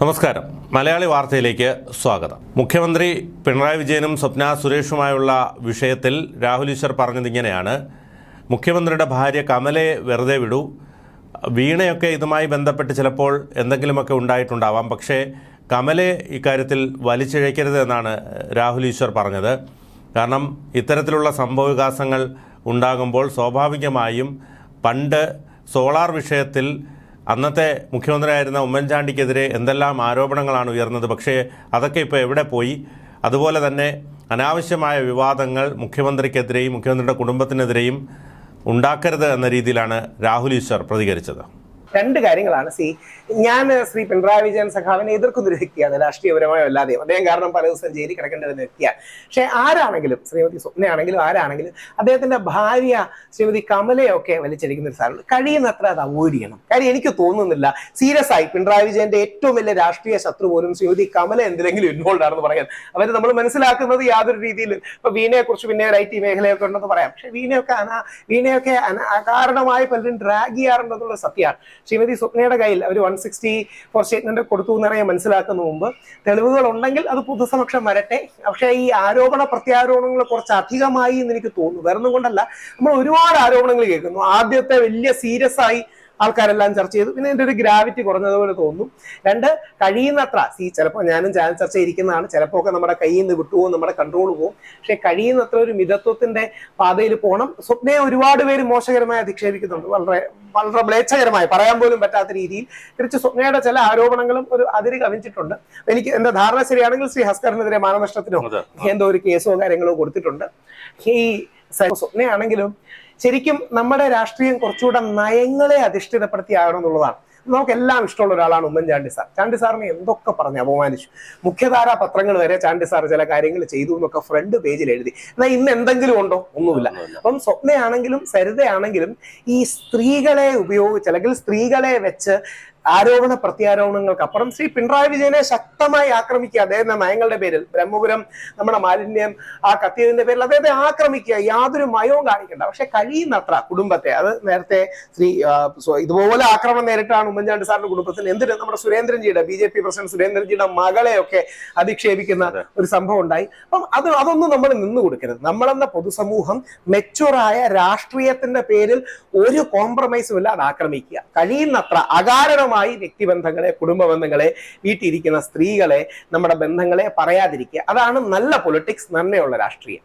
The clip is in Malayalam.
നമസ്കാരം. മലയാളി വാർത്തയിലേക്ക് സ്വാഗതം. മുഖ്യമന്ത്രി പിണറായി വിജയനും സ്വപ്ന സുരേഷുമായുള്ള വിഷയത്തിൽ രാഹുൽ ഈശ്വർ പറഞ്ഞതിങ്ങനെയാണ്: മുഖ്യമന്ത്രിയുടെ ഭാര്യ കമലയെ വെറുതെ വിടൂ. വീണയൊക്കെ ഇതുമായി ബന്ധപ്പെട്ട് ചിലപ്പോൾ എന്തെങ്കിലുമൊക്കെ ഉണ്ടായിട്ടുണ്ടാവാം, പക്ഷേ കമലയെ ഇക്കാര്യത്തിൽ വലിച്ചിഴയ്ക്കരുത് എന്നാണ് രാഹുൽ ഈശ്വർ പറഞ്ഞത്. കാരണം ഇത്തരത്തിലുള്ള സംഭവവികാസങ്ങൾ ഉണ്ടാകുമ്പോൾ സ്വാഭാവികമായും പണ്ട് സോളാർ വിഷയത്തിൽ അന്നത്തെ മുഖ്യമന്ത്രിയായിരുന്ന ഉമ്മൻചാണ്ടിക്കെതിരെ എന്തെല്ലാം ആരോപണങ്ങളാണ് ഉയർന്നത്, പക്ഷേ അതൊക്കെ ഇപ്പോൾ എവിടെ പോയി? അതുപോലെ തന്നെ അനാവശ്യമായ വിവാദങ്ങൾ മുഖ്യമന്ത്രിക്കെതിരെയും മുഖ്യമന്ത്രിയുടെ കുടുംബത്തിനെതിരെയും ഉണ്ടാക്കരുത് എന്ന രീതിയിലാണ് രാഹുൽ ഈശ്വർ പ്രതികരിച്ചത്. രണ്ട് കാര്യങ്ങളാണ്. ഞാൻ ശ്രീ പിണറായി വിജയൻ സഖാവിനെ എതിർക്കുന്ന ഒരു വ്യക്തിയാണ്, രാഷ്ട്രീയപരമായോ അല്ലാതെയും. അദ്ദേഹം കാരണം പല ദിവസം ജയിലിൽ കിടക്കേണ്ട ഒരു വ്യക്തിയാണ്. പക്ഷെ ആരാണെങ്കിലും, ശ്രീമതി സ്വപ്നയാണെങ്കിലും ആരാണെങ്കിലും, അദ്ദേഹത്തിന്റെ ഭാര്യ ശ്രീമതി കമലയൊക്കെ വലിച്ചടിക്കുന്ന ഒരു സാധനം കഴിയുന്നത്ര അത് അവോയ്ഡ് ചെയ്യണം. കാര്യം എനിക്ക് തോന്നുന്നില്ല സീരിയസ് ആയി പിണറായി വിജയന്റെ ഏറ്റവും വലിയ രാഷ്ട്രീയ ശത്രു പോലും ശ്രീമതി കമല എന്തിലെങ്കിലും ഇൻവോൾവ് ആണെന്ന് പറയാൻ അവർ നമ്മൾ മനസ്സിലാക്കുന്നത് യാതൊരു രീതിയിലും. ഇപ്പൊ വീണയെ കുറിച്ച് പിന്നെ ഒരു IT മേഖലയൊക്കെ ഉണ്ടെന്ന് പറയാം, പക്ഷെ വീണയൊക്കെ അകാരണമായി പലരും ഡ്രാഗ് ചെയ്യാറുണ്ടെന്നുള്ള സത്യമാണ്. ശ്രീമതി സ്വപ്നയുടെ കയ്യിൽ അവർ 164 സ്റ്റേറ്റ്മെന്റ് കൊടുത്തു എന്നറിയാൻ മനസ്സിലാക്കുന്ന മുമ്പ് തെളിവുകൾ ഉണ്ടെങ്കിൽ അത് പൊതുസമക്ഷം വരട്ടെ. പക്ഷേ ഈ ആരോപണ പ്രത്യാരോപണങ്ങൾ കുറച്ച് അധികമായി എന്ന് എനിക്ക് തോന്നുന്നു. വേറൊന്നും കൊണ്ടല്ല, നമ്മൾ ഒരുപാട് ആരോപണങ്ങൾ കേൾക്കുന്നു. ആദ്യത്തെ വലിയ സീരിയസ് ആയി ആൾക്കാരെല്ലാം ചർച്ച ചെയ്തു, പിന്നെ ഇതിന്റെ ഒരു ഗ്രാവിറ്റി കുറഞ്ഞതുപോലെ തോന്നുന്നു. രണ്ട്, കഴിയുന്നത്ര ചിലപ്പോൾ ഞാനും ചാനൽ ചർച്ച ഇരിക്കുന്നതാണ്, ചിലപ്പോൾ ഒക്കെ നമ്മുടെ കയ്യിൽ നിന്ന് വിട്ടുപോകും, നമ്മുടെ കൺട്രോൾ പോകും. പക്ഷെ കഴിയുന്നത്ര ഒരു മിതത്വത്തിന്റെ പാതയിൽ പോകണം. സ്വപ്നയെ ഒരുപാട് പേര് മോശകരമായി അധിക്ഷേപിക്കുന്നുണ്ട്, വളരെ വളരെ മ്ലേച്ഛകരമായി, പറയാൻ പോലും പറ്റാത്ത രീതിയിൽ. തിരിച്ച് സ്വപ്നയുടെ ചില ആരോപണങ്ങളും ഒരു അതിര് കവിഞ്ഞിട്ടുണ്ട്. എനിക്ക് എന്റെ ധാരണ ശരിയാണെങ്കിൽ ശ്രീ ഹസ്കറിനെതിരെ മാനനഷ്ടത്തിനോ എന്തോ ഒരു കേസോ കാര്യങ്ങളോ കൊടുത്തിട്ടുണ്ട്. ഈ സ്വപ്നയാണെങ്കിലും ശരിക്കും നമ്മുടെ രാഷ്ട്രീയം കുറച്ചുകൂടെ നയങ്ങളെ അധിഷ്ഠിതപ്പെടുത്തിയാകണം എന്നുള്ളതാണ്. നമുക്കെല്ലാം ഇഷ്ടമുള്ള ഒരാളാണ് ഉമ്മൻചാണ്ടി സാർ. ചാണ്ടി സാറിനെ എന്തൊക്കെ പറഞ്ഞ് അപമാനിച്ചു. മുഖ്യധാരാ പത്രങ്ങൾ വരെ ചാണ്ടി സാർ ചില കാര്യങ്ങൾ ചെയ്തു എന്നൊക്കെ ഫ്രണ്ട് പേജിൽ എഴുതി. എന്നാൽ ഇന്ന് എന്തെങ്കിലും ഉണ്ടോ? ഒന്നുമില്ല. അപ്പം സ്വപ്നയാണെങ്കിലും സരിതയാണെങ്കിലും ഈ സ്ത്രീകളെ ഉപയോഗിച്ച് അല്ലെങ്കിൽ സ്ത്രീകളെ വെച്ച് ആരോപണ പ്രത്യാരോപണങ്ങൾക്കപ്പുറം ശ്രീ പിണറായി വിജയനെ ശക്തമായി ആക്രമിക്കുക. അദ്ദേഹത്തിന്റെ നയങ്ങളുടെ പേരിൽ, ബ്രഹ്മപുരം നമ്മുടെ മാലിന്യം ആ കത്തിയതിന്റെ പേരിൽ അദ്ദേഹത്തെ ആക്രമിക്കുക, യാതൊരു മയവും കാണിക്കണ്ട. പക്ഷെ കഴിയുന്നത്ര കുടുംബത്തെ, അത് നേരത്തെ ഇതുപോലെ ആക്രമണം നേരിട്ടാണ് ഉമ്മൻചാണ്ടി സാറിന്റെ കുടുംബത്തിന്, എന്തിന് നമ്മുടെ സുരേന്ദ്രൻജിയുടെ BJP പ്രസിഡന്റ് സുരേന്ദ്രൻജിയുടെ മകളെയൊക്കെ അധിക്ഷേപിക്കുന്ന ഒരു സംഭവം ഉണ്ടായി. അപ്പം അതൊന്നും നമ്മൾ നിന്നു കൊടുക്കരുത്. നമ്മളെന്ന പൊതുസമൂഹം മെച്ചുറായ രാഷ്ട്രീയത്തിന്റെ പേരിൽ ഒരു കോംപ്രമൈസും ഇല്ലാതെ ആക്രമിക്കുക. കഴിയുന്നത്ര അകാരണമായി വ്യക്തിബന്ധങ്ങളെ, കുടുംബ ബന്ധങ്ങളെ, വീട്ടിലിരിക്കുന്ന സ്ത്രീകളെ, നമ്മുടെ ബന്ധങ്ങളെ പറയാതിരിക്കുക. അതാണ് നല്ല പൊളിറ്റിക്സ്, നന്മയുള്ള രാഷ്ട്രീയം.